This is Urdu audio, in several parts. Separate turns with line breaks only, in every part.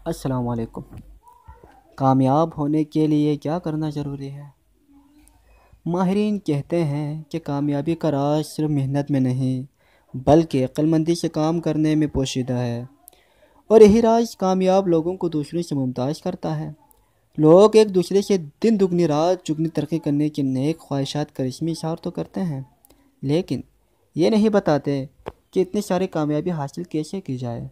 السلام علیکم۔ کامیاب ہونے کے لیے کیا کرنا ضروری ہے؟ ماہرین کہتے ہیں کہ کامیابی کا راز صرف محنت میں نہیں بلکہ عقل مندی سے کام کرنے میں پوشیدہ ہے، اور یہی راز کامیاب لوگوں کو دوسروں سے ممتاز کرتا ہے۔ لوگ ایک دوسرے سے دن دگنی رات چگنی ترقی کرنے کی نیک خواہشات کا رسمی اظہار تو کرتے ہیں، لیکن یہ نہیں بتاتے کہ اتنی ساری کامیابی حاصل کیسے کی جائے،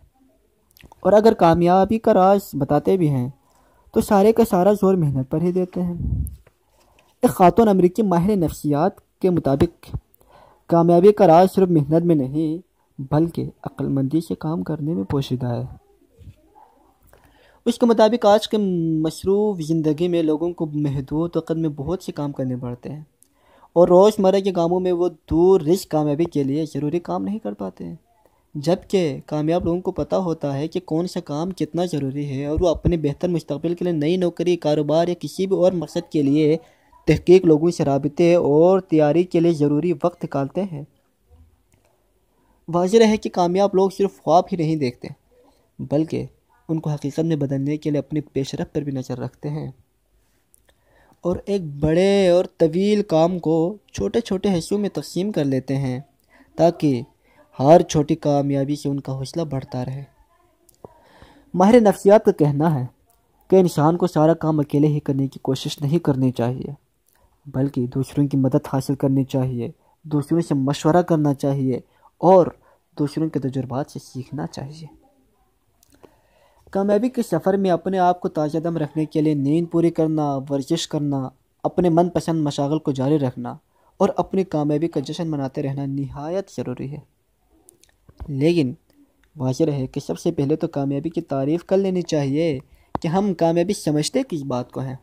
اور اگر کامیابی کا راز بتاتے بھی ہیں تو سارے کا سارا زور محنت پر ہی دیتے ہیں۔ ایک خاتون امریکی ماہر نفسیات کے مطابق کامیابی کا راز صرف محنت میں نہیں بلکہ عقل مندی سے کام کرنے میں پوشیدہ ہے۔ اس کے مطابق آج کے مصروف زندگی میں لوگوں کو محدود وقت میں بہت سے کام کرنے پڑتے ہیں، اور روزمرہ کے کاموں میں وہ دور رس کامیابی کے لیے ضروری کام نہیں کر پاتے ہیں، جبکہ کامیاب لوگوں کو پتہ ہوتا ہے کہ کون سا کام کتنا ضروری ہے، اور وہ اپنے بہتر مستقبل کے لیے نئی نوکری، کاروبار یا کسی بھی اور مقصد کے لیے تحقیق، لوگوں سے رابطے اور تیاری کے لیے ضروری وقت نکالتے ہیں۔ واضح ہے کہ کامیاب لوگ صرف خواب ہی نہیں دیکھتے بلکہ ان کو حقیقت میں بدلنے کے لیے اپنی پیش رفت پر بھی نظر رکھتے ہیں، اور ایک بڑے اور طویل کام کو چھوٹے چھوٹے حصوں میں تقسیم کر لیتے ہیں تاکہ ہر چھوٹی کامیابی سے ان کا حوصلہ بڑھتا رہے۔ ماہر نفسیات کا کہنا ہے کہ انسان کو سارا کام اکیلے ہی کرنے کی کوشش نہیں کرنی چاہیے بلکہ دوسروں کی مدد حاصل کرنی چاہیے، دوسروں سے مشورہ کرنا چاہیے اور دوسروں کے تجربات سے سیکھنا چاہیے۔ کامیابی کے سفر میں اپنے آپ کو تازہ دم رکھنے کے لیے نیند پوری کرنا، ورزش کرنا، اپنے من پسند مشاغل کو جاری رکھنا اور اپنی کامیابی کا جشن مناتے رہنا نہایت ضروری ہے، لیکن واضح ہے کہ سب سے پہلے تو کامیابی کی تعریف کر لینی چاہیے کہ ہم کامیابی سمجھتے کس بات کو ہیں،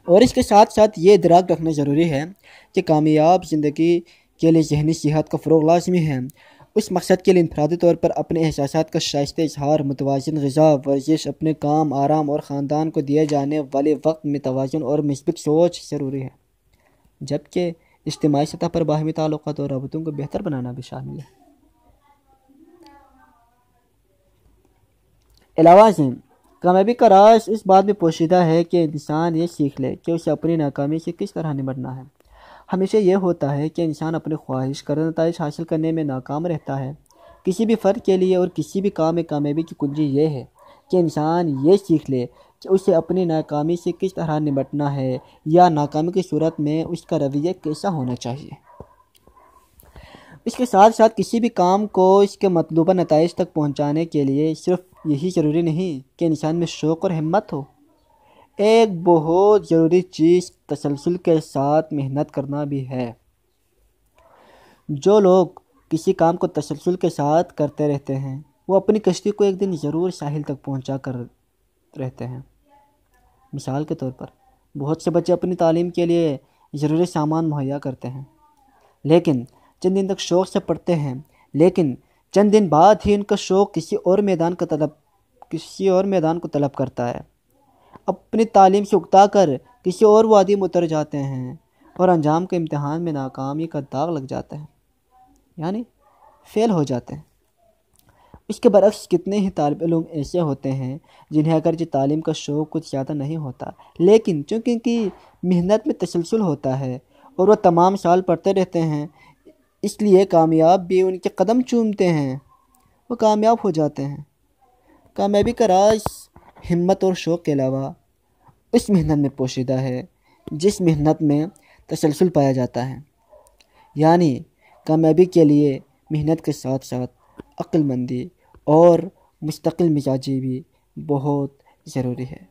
اور اس کے ساتھ ساتھ یہ ادراک رکھنا ضروری ہے کہ کامیاب زندگی کے لیے ذہنی صحت کا فروغ لازمی ہے۔ اس مقصد کے لیے انفرادی طور پر اپنے احساسات کا شائستہ اظہار، متوازن غذا، ورزش، اپنے کام، آرام اور خاندان کو دیے جانے والے وقت میں توازن اور مثبت سوچ ضروری ہے، جبکہ اجتماعی سطح پر باہمی تعلقات اور رابطوں کو بہتر بنانا بھی شامل ہے۔ علاوہ ازیں کامیابی کا راز اس بات میں پوشیدہ ہے کہ انسان یہ سیکھ لے کہ اسے اپنی ناکامی سے کس طرح نمٹنا ہے۔ ہمیشہ یہ ہوتا ہے کہ انسان اپنے خواہش کردہ نتائج حاصل کرنے میں ناکام رہتا ہے۔ کسی بھی فرد کے لیے اور کسی بھی کام میں کامیابی کی کنجی یہ ہے کہ انسان یہ سیکھ لے کہ اسے اپنی ناکامی سے کس طرح نمٹنا ہے، یا ناکامی کی صورت میں اس کا رویہ کیسا ہونا چاہیے۔ اس کے ساتھ ساتھ کسی بھی کام کو اس کے مطلوبہ نتائج تک پہنچانے کے لیے صرف یہی ضروری نہیں کہ انسان میں شوق اور ہمت ہو، ایک بہت ضروری چیز تسلسل کے ساتھ محنت کرنا بھی ہے۔ جو لوگ کسی کام کو تسلسل کے ساتھ کرتے رہتے ہیں وہ اپنی کشتی کو ایک دن ضرور ساحل تک پہنچا کر رہتے ہیں۔ مثال کے طور پر بہت سے بچے اپنی تعلیم کے لیے ضروری سامان مہیا کرتے ہیں، لیکن چند دن تک شوق سے پڑھتے ہیں، لیکن چند دن بعد ہی ان کا شوق کسی اور میدان کو طلب کرتا ہے، اپنی تعلیم سے اکتا کر کسی اور وادی میں اتر جاتے ہیں اور انجام کے امتحان میں ناکامی کا داغ لگ جاتا ہے، یعنی فیل ہو جاتے ہیں۔ اس کے برعکس کتنے ہی طالب علم ایسے ہوتے ہیں جنہیں اگرچہ تعلیم کا شوق کچھ زیادہ نہیں ہوتا، لیکن چونکہ ان کی محنت میں تسلسل ہوتا ہے اور وہ تمام سال پڑھتے رہتے ہیں، اس لیے کامیاب بھی ان کے قدم چومتے ہیں، وہ کامیاب ہو جاتے ہیں۔ کامیابی کا راز ہمت اور شوق کے علاوہ اس محنت میں پوشیدہ ہے جس محنت میں تسلسل پایا جاتا ہے، یعنی کامیابی کے لیے محنت کے ساتھ ساتھ عقل مندی اور مستقل مزاجی بھی بہت ضروری ہے۔